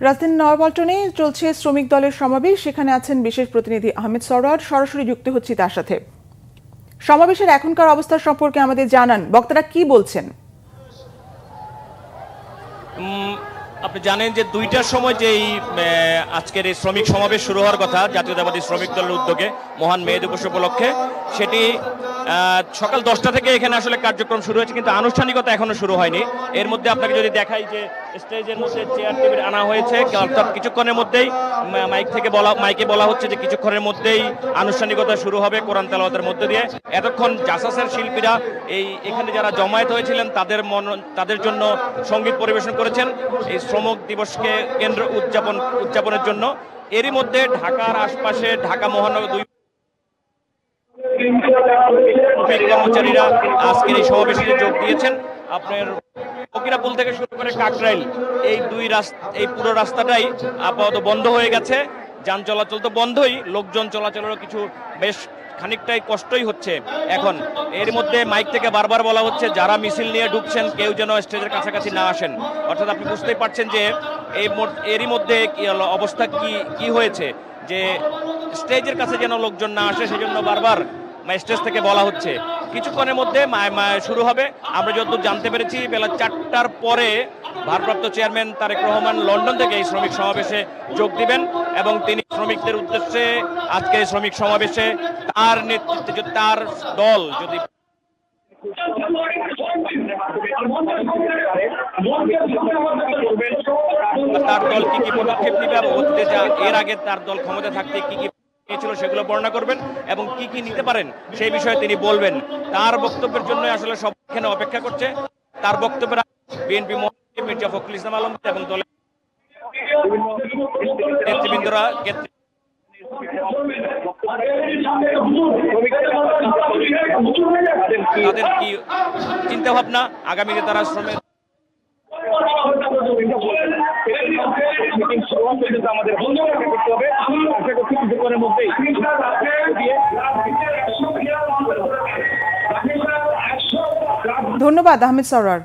রাজধানীর নয়াপল্টনে চলছে শ্রমিক দলের সমাবেশ। সেখানে আছেন বিশেষ প্রতিনিধি আহমেদ সরোয়ার। সরাসরি যুক্ত হচ্ছি তার সাথে। সমাবেশের এখনকার অবস্থা সম্পর্কে আমাদের জানান, বক্তারা কি বলছেন? আপনি জানেন যে ২টার সময় যেই আজকের এই শ্রমিক সমাবেশ শুরু হওয়ার কথা জাতীয়তাবাদী শ্রমিক দলের উদ্যোগে মহান মে দিবস উপলক্ষে, সেটি সকাল 10টা থেকে এখানে আসলে কার্যক্রম শুরু হয়েছে, কিন্তু আনুষ্ঠানিকতা এখনো শুরু হয়নি। এর মধ্যে আপনাকে যদি দেখাই যে স্টেজের মধ্যে চেয়ার টেবিল আনা হয়েছে, অর্থাৎ কিছুক্ষণের মধ্যেই মাইকে বলা হচ্ছে যে কিছুক্ষণের মধ্যেই আনুষ্ঠানিকতা শুরু হবে কোরআন তেলাওয়াতের মধ্যে দিয়ে। এতক্ষণ জাসাসের শিল্পীরা এখানে যারা জমায়েত হয়েছিলেন তাদের জন্য সঙ্গীত পরিবেশন করেছেন এই শ্রমিক দিবসকে কেন্দ্র উদযাপনের জন্য। এরই মধ্যে ঢাকার আশপাশে ঢাকা মহানগর 2 কর্মচারীরা আজকের এই সমাবেশে যোগ দিয়েছেন। আপনার ফকিরাপুল থেকে শুরু করে কাকরাইল এই পুরো রাস্তাটাই আপাতত বন্ধ হয়ে গেছে। যান চলাচল তো বন্ধই, লোকজন চলাচলেরও কিছু বেশ খানিকটাই কষ্টই হচ্ছে এখন। এর মধ্যে মাইক থেকে বারবার বলা হচ্ছে যারা মিছিল নিয়ে ঢুকছেন কেউ যেন স্টেজের কাছাকাছি না আসেন। অর্থাৎ আপনি বুঝতেই পারছেন যে এরই মধ্যে অবস্থা কি হয়েছে, যে স্টেজের কাছে যেন লোকজন না আসে, সেজন্য বারবার স্টেজ থেকে বলা হচ্ছে। কিছুক্ষণের মধ্যে শুরু হবে। আমরা যতদূর জানতে পেরেছি বেলা 4টার পরে ভারপ্রাপ্ত চেয়ারম্যান তারেক রহমান লন্ডন থেকে এই শ্রমিক সমাবেশে যোগ দিবেন এবং তিনি শ্রমিকদের উদ্দেশ্যে আজকে শ্রমিক সমাবেশে তার নেতৃত্বে তার দল যদি তার দল কি কি পদক্ষেপ নেবে এবং এর আগে তার দল ক্ষমতা থাকতে কি কি ছিল সেগুলো বর্ণনা করবেন এবং কি কি নিতে পারেন সেই বিষয়ে তিনি বলবেন। তার বক্তব্যের জন্য আসলে সব এখানে অপেক্ষা করছে। তার বক্তব্যের বিএনপি মহাসচিব মির্জা ফখরুল ইসলাম আলমগীর এবং দলের নেতৃবৃন্দরা তাদের কি চিন্তা ভাবনা আগামীতে তারা শ্রমের ধন্যবাদ আহমেদ সরোয়ার।